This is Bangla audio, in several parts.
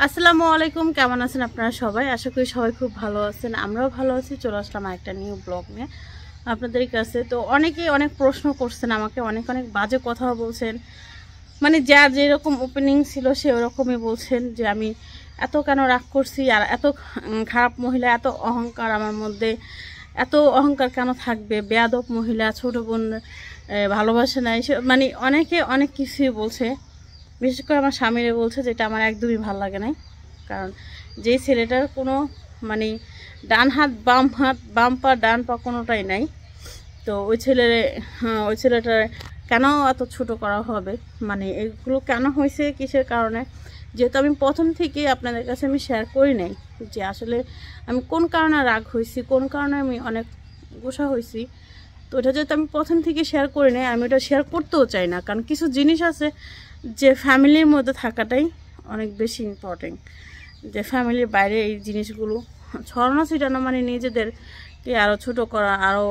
আসসালামু আলাইকুম, কেমন আছেন আপনারা সবাই? আশা করি সবাই খুব ভালো আছেন। আমরাও ভালো আছি। চলে আসলাম একটা নিউ ব্লগ নিয়ে আপনাদের কাছে। তো অনেকেই অনেক প্রশ্ন করছেন আমাকে, অনেক অনেক বাজে কথা বলছেন। মানে যার যেরকম ওপেনিং ছিল সে ওরকমই বলছেন যে আমি এত কেন রাগ করছি, আর এত খারাপ মহিলা, এত অহংকার আমার মধ্যে, এত অহংকার কেন থাকবে, বেয়াদব মহিলা, ছোট বোন ভালোবাসে না, মানে অনেকে অনেক কিছুই বলছে। বিশেষ করে আমার স্বামীরে বলছে, যেটা আমার একদমই ভালো লাগে না। কারণ যেই ছেলেটার কোনো মানে ডান হাত বাম পা ডান পা কোনোটাই নাই, তো ওই ছেলেটার কেন এত ছোট করা হবে, মানে এগুলো কেন হয়েছে, কিসের কারণে। যেহেতু আমি প্রথম থেকে আপনাদের কাছে আমি শেয়ার করি নাই যে আসলে আমি কোন কারণে রাগ হয়েছি, কোন কারণে আমি অনেক গোসা হয়েছি, তো ওটা যেহেতু আমি প্রথম থেকে শেয়ার করি নাই, আমি ওটা শেয়ার করতেও চাই না। কারণ কিছু জিনিস আছে যে ফ্যামিলির মধ্যে থাকাটাই অনেক বেশি ইম্পর্টেন্ট, যে ফ্যামিলির বাইরে এই জিনিসগুলো ছড়ানো ছিটানো মানে নিজেদেরকে আরও ছোট করা। আরও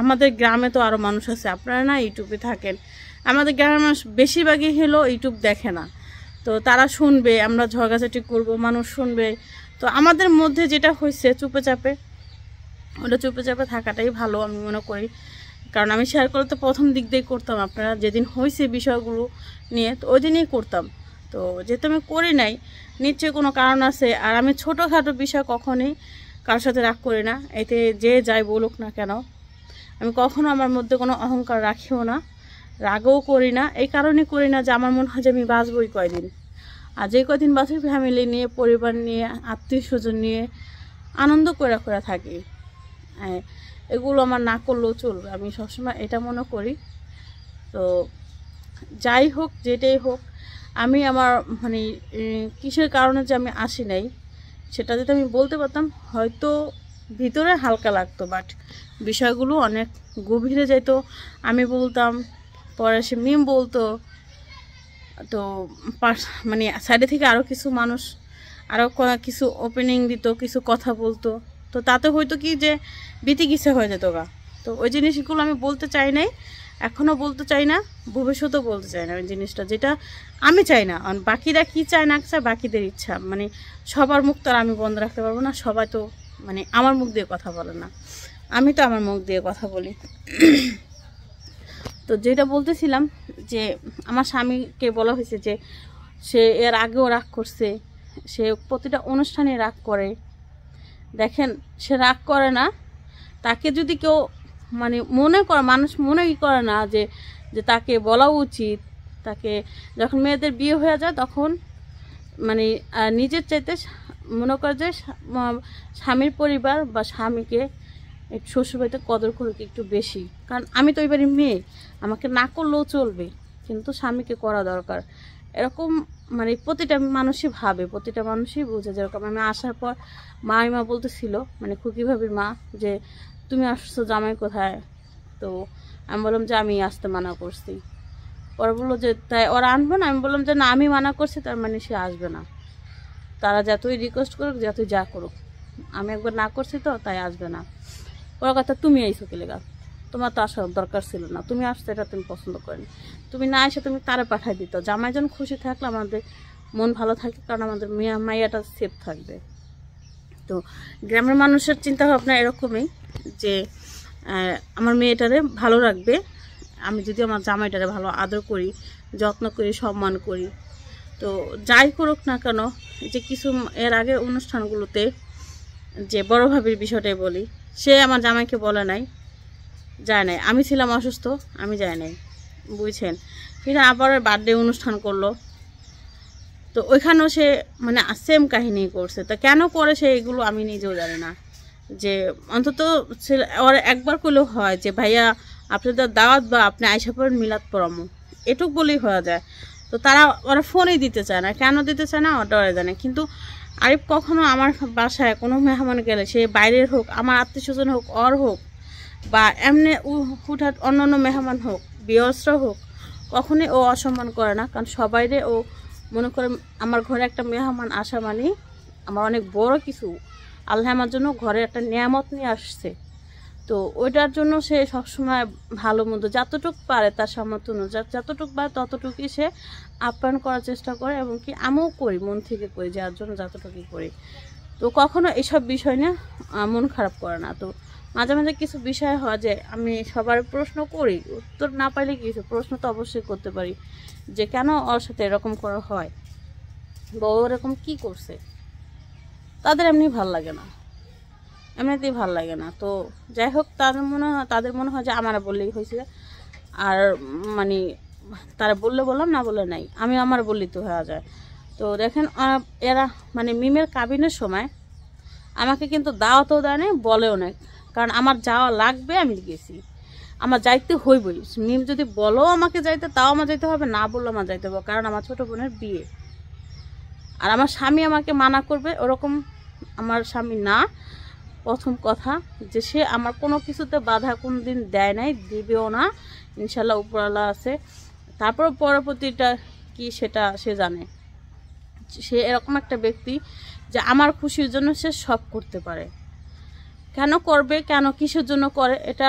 আমাদের গ্রামে তো আরও মানুষ আছে, আপনারা না ইউটিউবে থাকেন, আমাদের গ্রামের মানুষ বেশিরভাগই হলো ইউটিউব দেখে না, তো তারা শুনবে, আমরা ঝগড়াঝাটি করব, মানুষ শুনবে। তো আমাদের মধ্যে যেটা হয়েছে চুপে চাপে, ওটা চুপে চাপে থাকাটাই ভালো আমি মনে করি। কারণ আমি শেয়ার করলে তো প্রথম দিক দিয়েই করতাম, আপনারা যেদিন হয়েছে বিষয়গুলো নিয়ে, তো ওই দিনই করতাম। তো যেহেতু আমি করি নাই, নিশ্চয়ই কোনো কারণ আছে। আর আমি ছোটোখাটো বিষয় কখনই কারোর সাথে রাগ করি না, এতে যে যাই বলুক না কেন, আমি কখনো আমার মধ্যে কোনো অহংকার রাখিও না, রাগও করি না। এই কারণে করি না যে আমার মনে হয় যে আমি বাঁচবই কয়দিন, আর যে কয়দিন বাঁচি ফ্যামিলি নিয়ে, পরিবার নিয়ে, আত্মীয় স্বজন নিয়ে আনন্দ করে করে থাকি। এগুলো আমার না করলেও চলবে, আমি সবসময় এটা মনে করি। তো যাই হোক, যেটাই হোক, আমি আমার মানে কিসের কারণে যে আমি আসি নাই সেটা যদি আমি বলতে পারতাম, হয়তো ভিতরে হালকা লাগতো, বাট বিষয়গুলো অনেক গভীরে যেত। আমি বলতাম, পরে সে মিম বলতো, তো মানে সাইডে থেকে আরও কিছু মানুষ আরও কিছু ওপেনিং দিত, কিছু কথা বলতো, তো তাতে হয়তো কি যে বিতি কিসে হয়ে যেত গা। তো ওই জিনিসগুলো আমি বলতে চাই নাই, এখনও বলতে চাই না, ভবিষ্যতেও বলতে চাই না ওই জিনিসটা, যেটা আমি চাই না। বাকিরা কি চায় না চায় বাকিদের ইচ্ছা, মানে সবার মুখ তো আর আমি বন্ধ রাখতে পারবো না। সবাই তো মানে আমার মুখ দিয়ে কথা বলে না, আমি তো আমার মুখ দিয়ে কথা বলি। তো যেটা বলতেছিলাম, যে আমার স্বামীকে বলা হয়েছে যে সে এর আগেও রাগ করছে, সে প্রতিটা অনুষ্ঠানে রাগ করে। দেখেন, সে রাগ করে না, তাকে যদি কেউ মানে মনে করে, মানুষ মনেই করে না যে যে তাকে বলা উচিত। তাকে যখন মেয়েদের বিয়ে হয়ে যায় তখন মানে নিজের চাইতে মনে করে যে স্বামীর পরিবার বা স্বামীকে একটু শ্বশুরবাড়িতে কদর করুক একটু বেশি। কারণ আমি তো এবারে মেয়ে, আমাকে না করলেও চলবে, কিন্তু স্বামীকে করা দরকার। এরকম মানে প্রতিটা মানুষই ভাবে, প্রতিটা মানুষই বোঝে। যেরকম আমি আসার পর মা বলতেছিল, মানে খুকি ভাবির মা, যে তুমি আসছো জামাই কোথায়? তো আমি বললাম যে আমি আসতে মানা করছি। ওরা বললো যে তাই ওরা আনবে না? আমি বললাম যে না, আমি মানা করছি তার মানে সে আসবে না। তারা যতই রিকোয়েস্ট করুক, যতই যা করুক, আমি একবার না করছি তো তাই আসবে না। ওরা কথা, তুমি আইসো কি লেগা, তোমার তো আসার দরকার ছিল না, তুমি আসতে এটা তুমি পছন্দ করেনি, তুমি না এসে তুমি তারা পাঠাই দিত। জামাই জন খুশি থাকলে আমাদের মন ভালো থাকে, কারণ আমাদের মাইয়াটা সেফ থাকবে। তো গ্রামের মানুষের চিন্তা ভাবনা এরকমই, যে আমার মেয়েটারে ভালো রাখবে, আমি যদি আমার জামাইটারে ভালো আদর করি, যত্ন করি, সম্মান করি। তো যাই করুক না কেন, যে কিছু এর আগের অনুষ্ঠানগুলোতে যে বড় ভাবির বিষয়টাই বলি, সে আমার জামাইকে বলে নাই, যায় নাই। আমি ছিলাম অসুস্থ, আমি যাই নাই, বুঝছেন। ফিরে আবার বার্থডে অনুষ্ঠান করলো, তো ওইখানেও সে মানে সেম কাহিনী করছে। তা কেন করে সে এগুলো আমি নিজেও জানি না। যে অন্তত ওর একবার করলেও হয় যে ভাইয়া আপনাদের দাওয়াত বা আপনি আইসা পড়েন, মিলাদ পড়ামো, এটুক বলেই হয়ে যায়। তো ওরা ফোনই দিতে চায় না, কেন দিতে চায় না ওটা ওরা জানে। কিন্তু আরিফ কখনো আমার বাসায় কোনো মেহমান গেলে, সে বাইরের হোক, আমার আত্মীয় স্বজন হোক, ওর হোক, বা এমনি হুটহাট অন্য অন্য মেহমান হোক, বিয়স্র হোক, কখনোই ও অসম্মান করে না। কারণ সবাইরে ও মনে করে আমার ঘরে একটা মেহমান আসা মানে আমার অনেক বড় কিছু, আল্লাহ আমার জন্য ঘরে একটা নিয়ামত নিয়ে আসছে। তো ওইটার জন্য সে সবসময় ভালো মন্দ যতটুকু পারে তার সামর্থ্য অনুযায়ী যতটুকু পারে ততটুকুই সে আপ্যায়ন করার চেষ্টা করে, এবং কি আমিও করি, মন থেকে করি, যার জন্য যতটুকুই করি। তো কখনো এইসব বিষয় নিয়ে মন খারাপ করে না। তো মাঝে মাঝে কিছু বিষয় হয় যে আমি সবার প্রশ্ন করি, উত্তর না পাইলে কিছু প্রশ্ন তো অবশ্যই করতে পারি যে কেন ওর সাথে এরকম করা হয় বা ও এরকম কী করছে। তাদের এমনি ভাল লাগে না, এমনিতেই ভাল লাগে না। তো যাই হোক, তাদের মনে হয় যে আমার বললেই হয়েছে, আর মানে তারা বললে বললাম, না বললে নাই, আমি আমার বললেই তো হয়ে যায়। তো দেখেন এরা মানে মিমের কাবিনের সময় আমাকে কিন্তু দাওয়াতও দেয় না, বলেও না, কারণ আমার যাওয়া লাগবে, আমি গেছি, আমার যাইতে হইবই। মিম যদি বলো আমাকে যাইতে, তাও আমার যাইতে হবে, না বললেও আমার যাইতে হবে, কারণ আমার ছোটো বোনের বিয়ে। আর আমার স্বামী আমাকে মানা করবে ওরকম আমার স্বামী না। প্রথম কথা যে সে আমার কোনো কিছুতে বাধা কোনো দিন দেয় নাই, দিবেও না, ইনশাল্লাহ উপরওয়ালা আছে। তারপর পরবর্তীটা কি সেটা সে জানে। সে এরকম একটা ব্যক্তি যে আমার খুশির জন্য সে সব করতে পারে। কেন করবে, কেন কিসের জন্য করে, এটা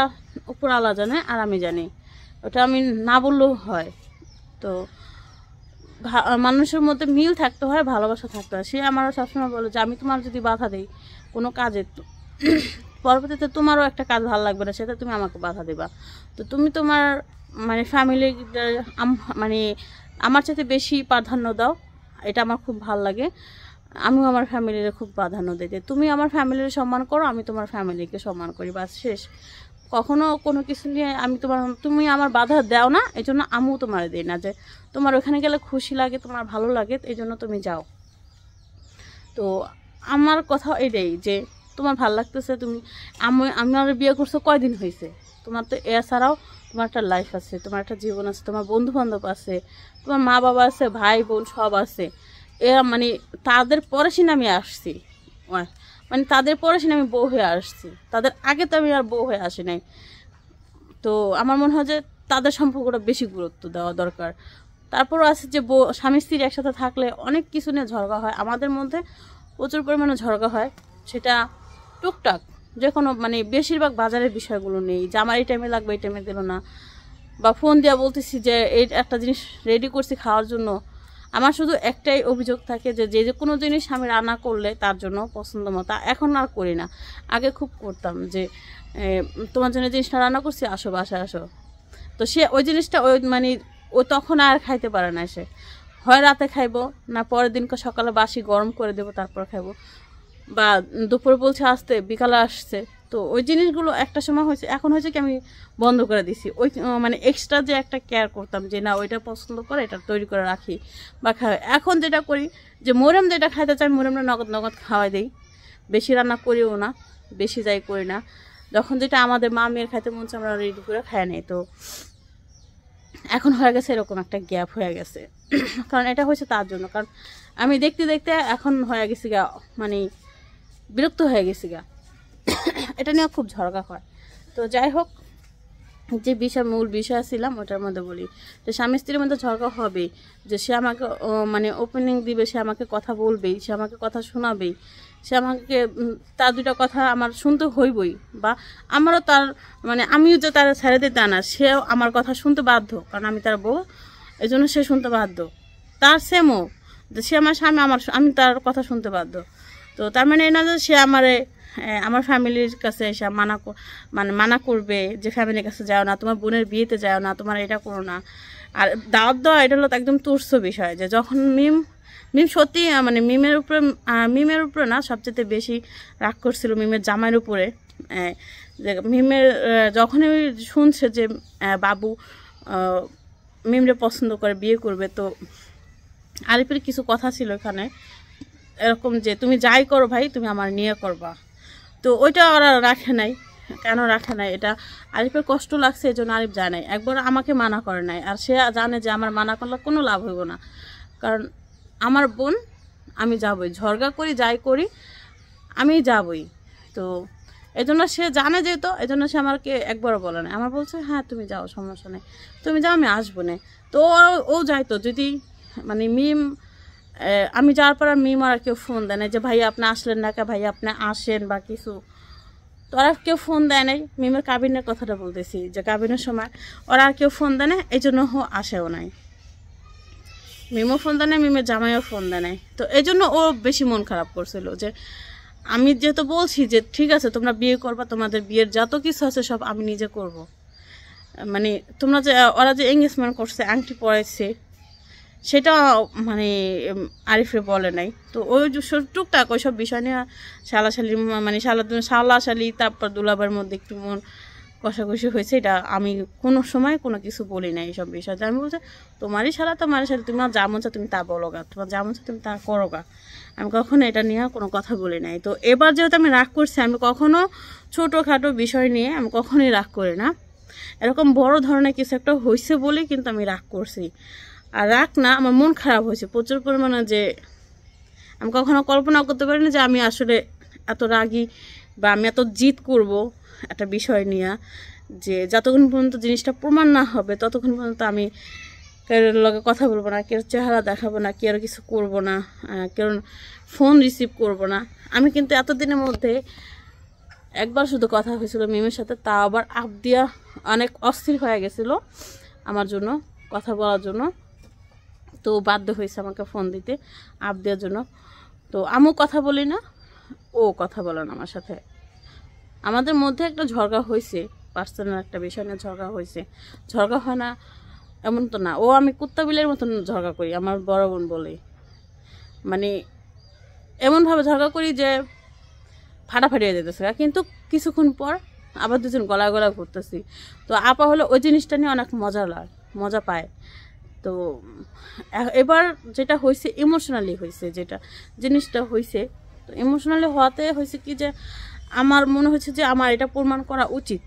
উপরওয়ালা জানে আর আমি জানি, ওটা আমি না বললেও হয়। তো মানুষের মধ্যে মিল থাকতে হয়, ভালোবাসা থাকতে হয়। সে আমারও সবসময় বলে যে আমি তোমার যদি বাধা দিই কোনো কাজে, পরবর্তীতে তোমারও একটা কাজ ভালো লাগবে না, সেটা তুমি আমাকে বাধা দেবা। তো তুমি তোমার মানে ফ্যামিলি মানে আমার চাইতে বেশি প্রাধান্য দাও, এটা আমার খুব ভালো লাগে। আমিও আমার ফ্যামিলির খুব প্রাধান্য দিতে, তুমি আমার ফ্যামিলির সম্মান করো, আমি তোমার ফ্যামিলিকে সম্মান করি, বাস শেষ। কখনো কোনো কিছু নিয়ে তুমি আমার বাধা দাও না, এই জন্য আমিও তোমার দিই না যে তোমার ওখানে গেলে খুশি লাগে, তোমার ভালো লাগে, এই জন্য তুমি যাও। তো আমার কথা এটাই যে তোমার ভালো লাগতেছে, তুমি আমার বিয়ে করছো কয়দিন হয়েছে, তোমার তো এছাড়াও তোমার একটা লাইফ আছে, তোমার একটা জীবন আছে, তোমার বন্ধু বান্ধব আছে, তোমার মা বাবা আছে, ভাই বোন সব আছে। এরা মানে তাদের পরে সিনে আমি আসছি, মানে তাদের পরে সিনে আমি বউ হয়ে আসছি, তাদের আগে তো আমি আর বউ হয়ে আসি নাই। তো আমার মনে হয় যে তাদের সম্পর্কটা বেশি গুরুত্ব দেওয়া দরকার। তারপরও আছে যে স্বামী স্ত্রী একসাথে থাকলে অনেক কিছু নিয়ে ঝগড়া হয়, আমাদের মধ্যে প্রচুর পরিমাণে ঝগড়া হয়, সেটা টুকটাক যে কোনো মানে বেশিরভাগ বাজারের বিষয়গুলো নেই, যে আমার এই টাইমে লাগবে, এই টাইমে দিল না, বা ফোন দিয়ে বলতেছি যে এই একটা জিনিস রেডি করছি খাওয়ার জন্য। আমার শুধু একটাই অভিযোগ থাকে যে যে কোনো জিনিস আমি রান্না করলে তার জন্য পছন্দ মতো, এখন আর করি না, আগে খুব করতাম যে তোমার জন্য জিনিসটা রান্না করছি, আসো বাসায় আসো। তো সে ওই জিনিসটা মানে ও তখন আর খাইতে পারে না, সে হয় রাতে খাইবো, না পরের দিনকে সকালে বাসি গরম করে দেবো তারপর খাইবো, বা দুপুরে বলছে আসতে, বিকালে আসছে। তো ওই জিনিসগুলো একটা সময় হয়েছে, এখন হয়েছে কি আমি বন্ধ করে দিছি। ওই মানে এক্সট্রা যে একটা কেয়ার করতাম যে না ওইটা পছন্দ করে এটা তৈরি করে রাখি বা খাওয়াই, এখন যেটা করি যে মোরেম যেটা খাইতে চাই মোরেমটা নগদ নগদ খাওয়াই দিই, বেশি রান্না করিও না, বেশি যাই করি না। যখন যেটা আমাদের মা মেয়ের খাইতে মন চায় আমরা রেডি করে খাই নেই। তো এখন হয়ে গেছে এরকম একটা গ্যাপ হয়ে গেছে, কারণ এটা হয়েছে তার জন্য, কারণ আমি দেখতে দেখতে এখন হয়ে গেছি গা মানে বিরক্ত হয়ে গেছি গা, এটা নিয়ে খুব ঝগড়া হয়। তো যাই হোক, যে মূল বিষয় ছিলাম ওটার মধ্যে বলি যে স্বামী স্ত্রীর মধ্যে ঝগড়া হবে, যে সে আমাকে মানে ওপেনিং দিবে, সে আমাকে কথা বলবেই, সে আমাকে কথা শোনাবেই, সে আমাকে তার দুটা কথা আমার শুনতে হইবই, বা আমারও তার মানে আমিও যে তার ছেড়ে দিতে না, সেও আমার কথা শুনতে বাধ্য, কারণ আমি তার বউ, এই জন্য সে শুনতে বাধ্য। তার সেমও যে সে আমার স্বামী, আমি তার কথা শুনতে বাধ্য। তো তার মানে এই না যে সে আমার ফ্যামিলির কাছে এসে মানা করবে যে ফ্যামিলির কাছে যাও না, তোমার বোনের বিয়েতে যাও না, তোমার এটা করো না। আর দাওয়াত দেওয়া এটা হলো একদম তুচ্ছ বিষয়, যে যখন মিম সত্যি মানে মিমের উপরে না সবচেয়ে বেশি রাগ করছিল মিমের জামাইয়ের উপরে। যে মিমের যখনই শুনছে যে বাবু মিমরে পছন্দ করে বিয়ে করবে, তো আরিফের কিছু কথা ছিল এখানে এরকম যে তুমি যাই করো ভাই, তুমি আমার নিয়ে করবা। তো ওইটা ওরা রাখে নাই, কেন রাখে নাই এটা আরিফের কষ্ট লাগছে, এই জন্য আরিফ যায় নাই, একবার আমাকে মানা করে নাই। আর সে জানে যে আমার মানা করলে কোনো লাভ হইব না, কারণ আমার বোন, আমি যাবই, ঝগড়া করি যাই করি আমি যাবই। তো এই জন্য সে জানে যেহেতু, এই জন্য সে আমাকে একবারও বলে না, আমার বলছে হ্যাঁ তুমি যাও, সমস্যা নেই, তুমি যাও, আমি আসবো না। তো ও যাইতো যদি মানে মিম আমি যাওয়ার পর মিম আর কেউ ফোন দেয় না যে ভাই আপনি আসলেন না কে, ভাই আপনি আসেন বা কিছু। তো ওরা কেউ ফোন দেয় নাই। মিমের কাবিনের কথাটা বলতেছি, যে কাবিনের সময় ওরা আর কেউ ফোন দেয় না, এই জন্য আসেও নাই। মিমও ফোন দেয় নাই, মিমের জামাইও ফোন দেয় নাই। তো এই জন্য ও বেশি মন খারাপ করছিল, যে আমি যেহেতু বলছি যে ঠিক আছে তোমরা বিয়ে করবা, তোমাদের বিয়ের যত কিছু আছে সব আমি নিজে করব। মানে তোমরা যে ওরা যে এঙ্গেজমেন্ট করছে, আংটি পরাইছে, সেটা মানে আরিফরে বলে নাই। তো ওই টুকটাক ওই সব বিষয় নিয়ে শালাশালি, মানে শালাশালি তারপর দুলাবার মধ্যে একটু মন কষাকষি হয়েছে। এটা আমি কোনো সময় কোনো কিছু বলি না এইসব বিষয়। আমি বলছি তোমারই শালা, তোমার যা মন চায় তুমি তা বলো গা, তোমার যা মন চায় তুমি তা করো গা। আমি কখনো এটা নিয়ে কোনো কথা বলি নাই। তো এবার যেহেতু আমি রাগ করছি, আমি কখনো ছোটোখাটো বিষয় নিয়ে আমি কখনোই রাগ করি না। এরকম বড় ধরনের কিছু একটা হয়েছে বলে কিন্তু আমি রাগ করছি। আর রাগ না, আমার মন খারাপ হয়েছে প্রচুর পরিমাণে, যে আমি কখনো কল্পনা করতে পারিনি যে আমি আসলে এত রাগী বা আমি এত জিদ করব একটা বিষয় নিয়ে, যে যতক্ষণ পর্যন্ত জিনিসটা প্রমাণ না হবে ততক্ষণ পর্যন্ত আমি কারোর লগে কথা বলবো না, কেউ চেহারা দেখাবো না, কেউ কিছু করবো না, কেউ ফোন রিসিভ করবো না। আমি কিন্তু এতদিনের মধ্যে একবার শুধু কথা হয়েছিল মিমের সাথে, তা আবার আবদিয়া অনেক অস্থির হয়ে গেছিল আমার জন্য কথা বলার জন্য। তো বাধ্য হয়েছে আমাকে ফোন দিতে আবদিয়ার জন্য। তো আমিও কথা বলি না, ও কথা বলে না আমার সাথে। আমাদের মধ্যে একটা ঝগড়া হয়েছে, পার্সোনাল একটা বিষয় নিয়ে ঝগড়া হয়েছে। ঝগড়া হয় না এমন তো না, ও আমি কুত্তা বিলের মতন ঝগড়া করি আমার বড় বোন বলে, মানে এমনভাবে ঝগড়া করি যে ফাটাফাটি হয়ে যেতেছে। কিন্তু কিছুক্ষণ পর আবার দুজন গলা গলা ঘুরতেছি। তো আপা হলো ওই জিনিসটা নিয়ে অনেক মজা পায়। তো এবার যেটা হয়েছে ইমোশনালি হয়েছে, যেটা জিনিসটা হয়েছে, তো ইমোশনালি হওয়াতে হয়েছে কি, যে আমার মনে হয়েছে যে আমার এটা প্রমাণ করা উচিত,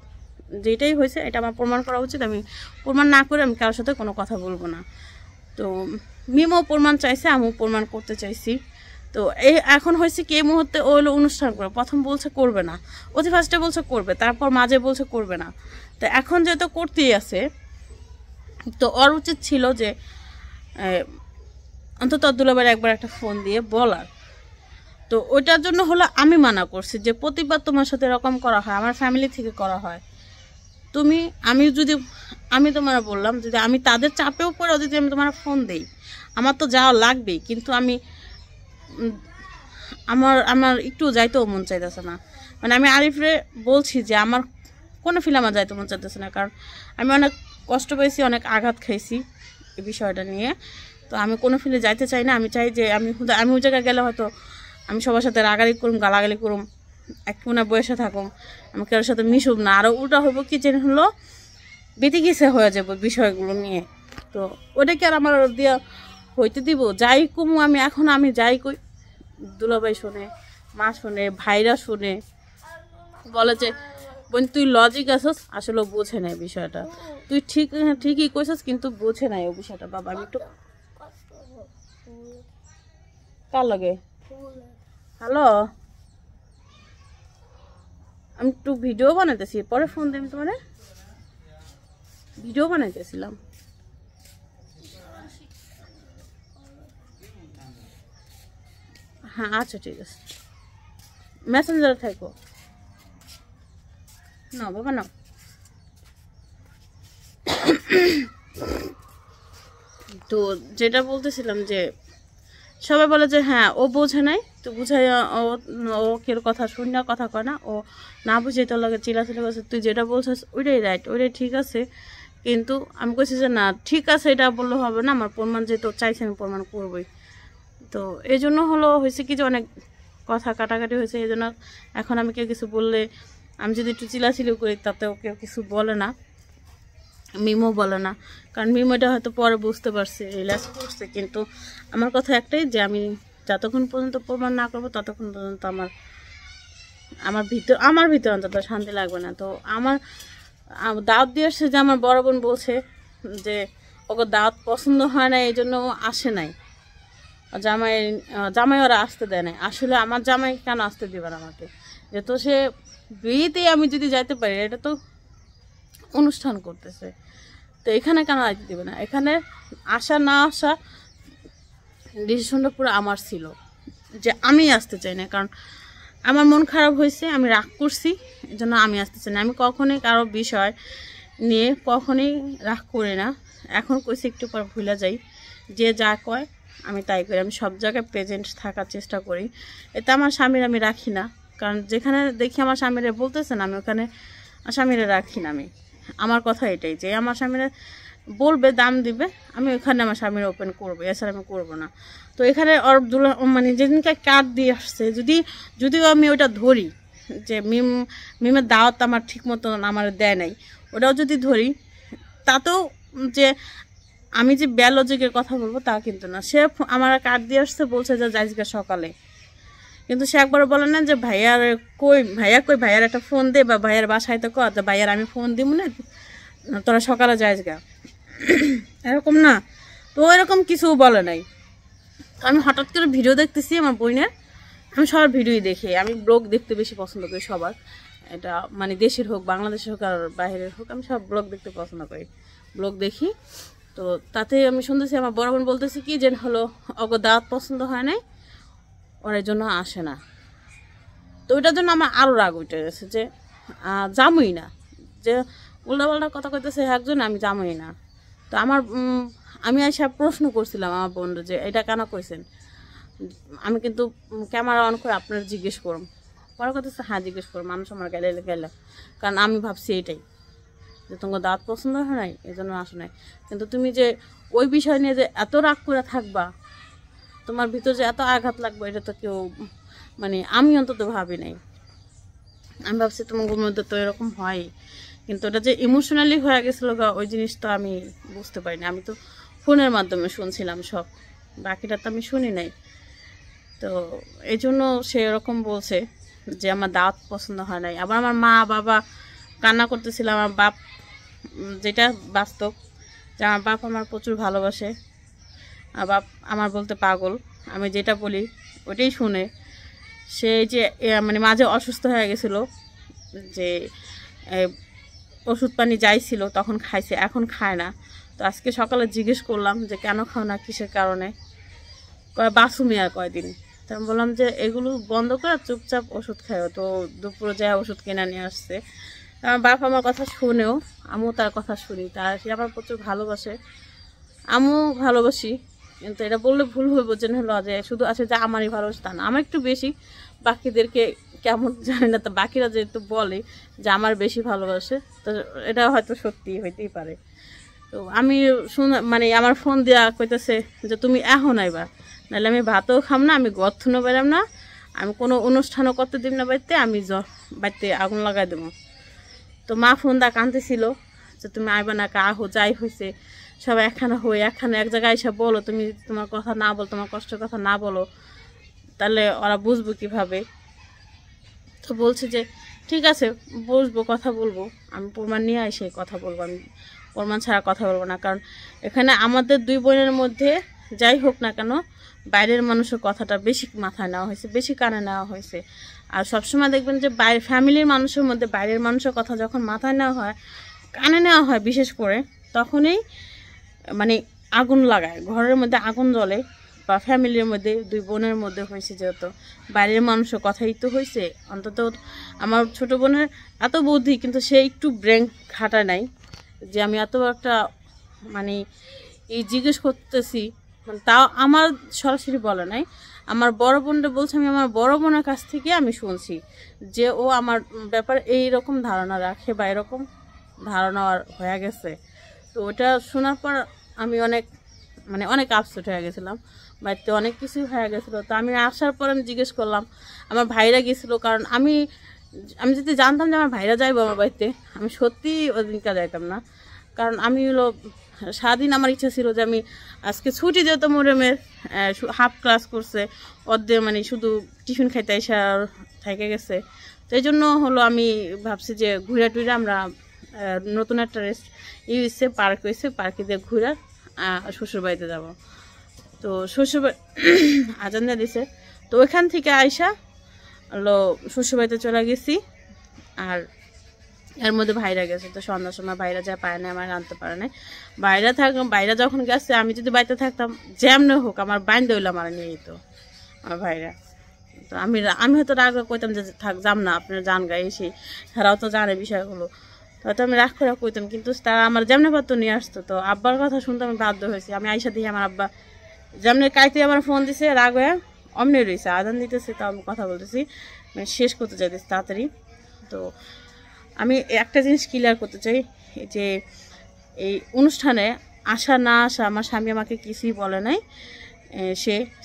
যেটাই হয়েছে এটা আমার প্রমাণ করা উচিত। আমি প্রমাণ না করে আমি কারোর সাথে কোনো কথা বলবো না। তো মিমও প্রমাণ চাইছে, আমিও প্রমাণ করতে চাইছি। তো এখন হয়েছে কি, এই মুহূর্তে ও হলো অনুষ্ঠান করে, প্রথম বলছে করবে না, অতি ফার্স্টে বলছে করবে, তারপর মাঝে বলছে করবে না। তো এখন যেহেতু করতেই আছে, তো ওর উচিত ছিল যে অন্তত দুলাভাইয়ের একবার একটা ফোন দিয়ে বলার। তো ওইটার জন্য হলো আমি মানা করছি যে প্রতিবার তোমার সাথে এরকম করা হয়, আমার ফ্যামিলি থেকে করা হয়। আমি তোমার বললাম যদি আমি তাদের চাপেও পড়েও যদি আমি তোমার ফোন দেই, আমার তো যাওয়া লাগবেই, কিন্তু আমার একটু যাইতেও মন চাইতেছে না। মানে আমি আরিফরে বলছি যে আমার কোনো ফিল আমার যাইতে মন চাইতেছে না, কারণ আমি অনেক কষ্ট পেয়েছি, অনেক আঘাত খাইছি এই বিষয়টা নিয়ে। তো আমি কোনো ফিলে যাইতে চাই না। আমি চাই যে আমি ওই জায়গায় গেলে হয়তো আমি সবার সাথে রাগারাগি করুম, গালাগালি করুম, এক কোনা বয়সে থাকুম, আমি কারোর সাথে মিশুম না। আরও উল্টা হইব কি, যে হলো বেঁধে গেছে হয়ে যাবো বিষয়গুলো নিয়ে। তো ওটাকে আর আমার দিয়া হইতে দিব? যাই কমু আমি যাই কই, দুলাভাই শোনে, মা শোনে, ভাইরা শোনে, বলে যে বোন তুই লজিক আছস, আসলে বোঝে নাই বিষয়টা। তুই ঠিকই কইছস, কিন্তু বোঝে নাই ও বিষয়টা। বাবা আমি একটু কার লাগে হ্যালো, আমি একটু ভিডিও বানাইতেছি, পরে ফোন দিই। তোমার ভিডিও বানাইতেছিলাম। হ্যাঁ আচ্ছা ঠিক আছে, মেসেঞ্জারে থাকো না বাবা না। তো যেটা বলতেছিলাম, যে সবাই বলে যে হ্যাঁ ও বোঝে নাই, তো বুঝাই ও কেউ কথা শুন না, কথা কয় না, ও না বুঝে তোর লাগে চিলাচিলি করছে। তুই যেটা বলছিস ওইটাই রাইট, ওইটাই ঠিক আছে। কিন্তু আমি কইছি যে না ঠিক আছে, এটা বললে হবে না, আমার প্রমাণ যেহেতু চাইছে আমি প্রমাণ করবই। তো এই জন্য হয়েছে কি, যে অনেক কথা কাটাকাটি হয়েছে। এই জন্য এখন আমি কেউ কিছু বললে, আমি যদি একটু চিলাচিলি করি, তাতেও কেউ কিছু বলে না, মিমও বলে না। কারণ মিমোটা হয়তো পরে বুঝতে পারছে, রিলাইজ করছে। কিন্তু আমার কথা একটাই, যে আমি যতক্ষণ পর্যন্ত প্রমাণ না করবো ততক্ষণ পর্যন্ত আমার ভিতর অন্তত শান্তি লাগবে না। তো আমার দাওয়াত দিয়ে আসছে, যে আমার বড় বোন বলছে যে ওকে দাওয়াত পছন্দ হয় না, এই জন্য আসে নাই, জামাই ওরা আসতে দেয় নাই। আসলে আমার জামাই কেন আসতে দেবে না আমাকে? যেহেতু সে বিয়েতে আমি যদি যাইতে পারি, এটা তো অনুষ্ঠান করতেছে, তো এখানে কেন আসতে দেবে না? এখানে আসা না আসা ডিসিশনটা পুরো আমার ছিল, যে আমি আসতে চাই না। কারণ আমার মন খারাপ হয়েছে, আমি রাগ করছি, এই জন্য আমি আসতেছি না। আমি কখনোই কারো বিষয় নিয়ে কখনোই রাগ করি না। এখন কইছি একটু পর ভুলে যাই, যে যা কয় আমি তাই করি। আমি সব জায়গায় প্রেজেন্ট থাকার চেষ্টা করি। এতে আমার স্বামীর আমি রাখি না, কারণ যেখানে দেখি আমার স্বামীরে বলতেছেন আমি ওখানে স্বামীরে রাখি না। আমি আমার কথা এটাই যে আমার স্বামীরা বলবে, দাম দিবে, আমি ওখানে আমার স্বামীর ওপেন করবো, এছাড়া আমি করবো না। তো এখানে ওর মানে যেদিনকে কার্ড দিয়ে আসছে, যদিও আমি ওটা ধরি যে মিমের দাওয়াত আমার ঠিক মতো আমার দেয় নাই, ওটাও যদি ধরি, তাতেও যে আমি যে ব্যালজিকের কথা বলবো তা কিন্তু না। সে আমার কার্ড দিয়ে আসছে, বলছে যে যাইজগা সকালে, কিন্তু সে একবার বলে না যে ভাইয়ার কই ভাইয়ার একটা ফোন দে, বা ভাইয়ার বাসায় তো কত ভাইয়ার আমি ফোন দিব না, তোরা সকালে যাইজগা, এরকম না। তো এরকম কিছু বলে নাই। আমি হঠাৎ করে ভিডিও দেখতেছি আমার বোনের, আমি সবার ভিডিওই দেখি, আমি ব্লগ দেখতে বেশি পছন্দ করি সবার, এটা মানে দেশের হোক বাংলাদেশের হোক আর বাইরের হোক, আমি সব ব্লগ দেখতে পছন্দ করি, ব্লগ দেখি। তো তাতে আমি শুনতেছি আমার বড় বোন বলতেছি কি যে হলো অগ দাওয়াত পছন্দ হয় নাই, ওর জন্য আসে না। তো ওইটার জন্য আমার আরও রাগ উঠে গেছে যে জামুই না, যে উল্টাপাল্টা কথা কইতেছে একজন, আমি জামুই না। তো আমি এসে প্রশ্ন করছিলাম আমার বোনরা যে এটা কেন কইছেন, আমি কিন্তু ক্যামেরা অন করে আপনার জিজ্ঞেস করুন, পরে কথা হ্যাঁ জিজ্ঞেস করুন, মানুষ আমার গেলে, কারণ আমি ভাবছি এটাই যে তোমার দাঁত পছন্দ হয় নাই এই জন্য আসো নাই। কিন্তু তুমি যে ওই বিষয় নিয়ে যে এত রাগ করে থাকবা, তোমার ভিতর যে এত আঘাত লাগবে, এটা তো কেউ মানে আমি অন্তত ভাবি নাই। আমি ভাবছি তোমার মধ্যে তো এরকম হয়, কিন্তু ওটা যে ইমোশনালি হয়ে গেছিলো ওই জিনিসটা আমি বুঝতে পারিনি। আমি তো ফোনের মাধ্যমে শুনছিলাম সব, বাকিটা তো আমি শুনি নাই। তো এই জন্য সে এরকম বলছে যে আমার দাওয়াত পছন্দ হয় নাই। আবার আমার মা বাবা কান্না করতেছিল। আমার বাপ, যেটা বাস্তব, যে আমার বাপ আমার প্রচুর ভালোবাসে, আর বাপ আমার বলতে পাগল, আমি যেটা বলি ওইটাই শুনে। সে যে মানে মাঝে অসুস্থ হয়ে গেছিলো, যে ওষুধ পানি যাইছিল তখন খাইছে, এখন খায় না। তো আজকে সকালে জিজ্ঞেস করলাম যে কেন খাও না, কিসের কারণে, কয় বাসুমি আর কয়দিন। তো আমি বললাম যে এগুলো বন্ধ করে চুপচাপ ওষুধ খাও। তো দুপুরে যায় ওষুধ কিনে নিয়ে আসছে। আমার বাপ আমার কথা শুনেও, আমিও তার কথা শুনি, তার সে আমার প্রচুর ভালোবাসে, আমিও ভালোবাসি। কিন্তু এটা বললে ভুল হইব যে হলো যে শুধু আছে যে আমারই ভালোবাসে তা না, আমার একটু বেশি, বাকিদেরকে কেমন জানি না। তো বাকিরা যেহেতু বলে যে আমার বেশি ভালোবাসে, তো এটা হয়তো সত্যি হইতেই পারে। তো আমি মানে আমার ফোন দেওয়া কইতেছে যে তুমি এখন আইবা, নাহলে আমি ভাতও খাম না, আমি গর্থনও বেরাম না, আমি কোনো অনুষ্ঠানও করতে দিব না বাড়িতে, আমি বাড়িতে আগুন লাগাই দেবো। তো মা ফোন দা কাঁদতেছিল যে তুমি আইবা না, আহো যাই হয়েছে সবাই একখানে এক জায়গায় এসে বলো, তুমি তোমার কথা না বলো, তোমার কষ্টের কথা না বলো, তাহলে ওরা বুঝবো কিভাবে। তো বলছে যে ঠিক আছে বসবো, কথা বলবো, আমি প্রমাণ নিয়ে এসে কথা বলবো, আমি প্রমাণ ছাড়া কথা বলবো না। কারণ এখানে আমাদের দুই বোনের মধ্যে যাই হোক না কেন, বাইরের মানুষের কথাটা বেশি মাথায় নেওয়া হয়েছে, বেশি কানে নেওয়া হয়েছে। আর সবসময় দেখবেন যে ফ্যামিলির মানুষের মধ্যে বাইরের মানুষের কথা যখন মাথায় নেওয়া হয়, কানে নেওয়া হয় বিশেষ করে, তখনই মানে আগুন লাগায়, ঘরের মধ্যে আগুন জ্বলে। বা ফ্যামিলির মধ্যে দুই বোনের মধ্যে হয়েছে, যেহেতু বাইরের মানুষের কথাই তো হয়েছে। অন্তত আমার ছোট বোনের এত বুদ্ধি, কিন্তু সে একটু ব্রেন খাটায় নাই, যে আমি এত একটা মানে এই জিজ্ঞেস করতেছি, তাও আমার সরাসরি বলে নাই, আমার বড় বোনটা বলছে। আমি আমার বড় বোনের কাছ থেকে আমি শুনছি যে ও আমার ব্যাপারে এইরকম ধারণা রাখে, বা এরকম ধারণা হয়ে গেছে। তো ওটা শোনার পর আমি অনেক আপসেট হয়ে গেছিলাম, বাড়িতে অনেক কিছুই হয়ে গেছিলো। তো আমি আসার পর আমি জিজ্ঞেস করলাম, আমার ভাইরা গেছিলো, কারণ আমি যদি জানতাম যে আমার ভাইরা যাইবো আমার বাড়িতে, আমি সত্যি ওই দিনটা যাইতাম না। কারণ আমি সারাদিন আমার ইচ্ছা ছিল যে আমি আজকে ছুটি যেহেতু মোরেমের হাফ ক্লাস করছে, অর্ধেক মানে শুধু টিফিন খাইতে এসে থেকে গেছে। তো এই জন্য আমি ভাবছি যে ঘুরে টুরে আমরা নতুন একটা পার্ক হয়েছে, পার্কে দিয়ে ঘুরে শ্বশুরবাড়িতে যাব। তো শ্বশুরবাড়ি আজান দিয়ে দিছে, তো ওইখান থেকে আইসা শ্বশুরবাড়িতে চলে গেছি। আর এর মধ্যে ভাইরা গেছে, তো সন্ধ্যার সময় ভাইরা যা পায় না, আমার আনতে পারে না। ভাইরা যখন গেছে, আমি যদি বাড়িতে থাকতাম যেমন হোক আমার বাইন দইল আমার নিয়ে যেত আমার ভাইরা। তো আমি হয়তো রাগ কইতাম যে থাক যাম না, আপনার যান গায়ে এসে, তারাও তো জানে বিষয়গুলো, হয়তো আমি রাগ করে কইতাম, কিন্তু তারা আমার যেমনি পারতো নিয়ে আসতো। তো আব্বার কথা শুনতে আমি বাধ্য হয়েছি। আমি আইসা দিয়ে আমার আব্বা যেমনি কাইতে আমার ফোন দিছে, রাগ হয়ে অমনি রয়েছে, আদান দিতেছে, তো আমি কথা বলতেছি, মানে শেষ করতে চাইতেছি তাড়াতাড়ি। তো আমি একটা জিনিস ক্লিয়ার করতে চাই যে এই অনুষ্ঠানে আসা না আসা আমার স্বামী আমাকে কিছুই বলে নাই।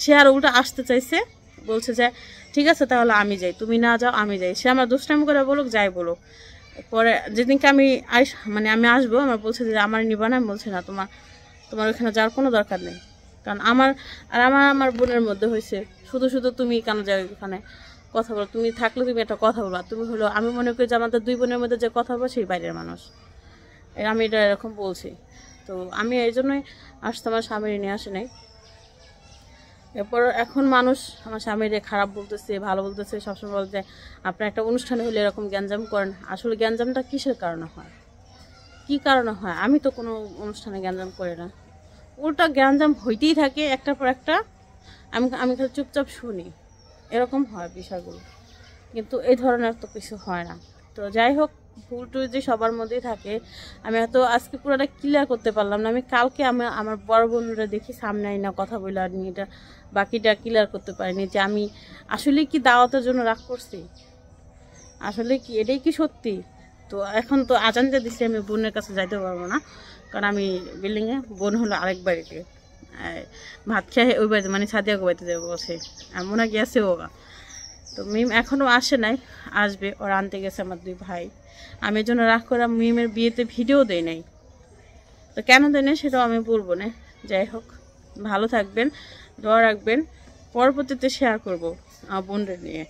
সে আর উল্টা আসতে চাইছে, বলছে যে ঠিক আছে তাহলে আমি যাই, তুমি না যাও আমি যাই। সে আমার দুষ্টামি করে বলুক, যাই বলুক। পরে যেদিনকে আমি আমি আসবো, আমার বলছে যে আমার নিবা না, বলছে না তোমার ওখানে যাওয়ার কোনো দরকার নেই। কারণ আমার বোনের মধ্যে হয়েছে, শুধু শুধু তুমি কেন যাও ওখানে কথা বলো, তুমি থাকলে তুমি একটা কথা বলবা, তুমি হলো, আমি মনে করি যে আমাদের দুই বোনের মধ্যে যে কথা বলবো সেই বাইরের মানুষ, আমি এটা এরকম বলছি। তো আমি এই জন্যই আসতে, আমার স্বামীর নিয়ে আসে নাই। এরপর এখন মানুষ আমার স্বামীরে খারাপ বলতেছে, ভালো বলতেছে, সবসময় বলতে আপনার একটা অনুষ্ঠানে হলে এরকম গ্যাঞ্জাম করেন। আসলে গ্যাঞ্জামটা কিসের কারণে হয়, কি কারণে হয়? আমি তো কোনো অনুষ্ঠানে গ্যাঞ্জাম করি না, উল্টা গ্যাঞ্জাম হইতেই থাকে একটার পর একটা। আমি খালি চুপচাপ শুনি, এরকম হয় বিষয়গুলো, কিন্তু এই ধরনের তো কিছু হয় না। তো যাই হোক, ভুল টুল যে সবার মধ্যেই থাকে। আমি হয়তো আজকে পুরোটা ক্লিয়ার করতে পারলাম না, আমি কালকে আমার বড় বোনরা দেখি সামনে না কথা বলে আর এটা বাকিটা ক্লিয়ার করতে পারিনি যে আমি আসলে কি দাওয়াতের জন্য রাগ করছি, আসলে কি এটাই কি সত্যি। তো এখন তো আজান দিয়ে দিচ্ছি, আমি বোনের কাছে যাইতে পারবো না, কারণ আমি বিল্ডিংয়ে, বোন হলো আরেক বাড়িতে ভাত খেয়ে ওই বাড়িতে, মানে সাদিয়া বাড়িতে যাবো বসে, এমন গেছে ওরা। তো মিম এখনও আসে নাই, আসবে, ওরা আনতে গেছে আমার দুই ভাই। আমি এই জন্য রাগ করে মিমের বিয়েতে ভিডিও দেই নাই। তো কেন দেয় নাই সেটাও আমি বলবো না। যাই হোক, ভালো থাকবেন, দোয়া রাখবেন, পরবর্তীতে শেয়ার করবো আমার বোনদের নিয়ে।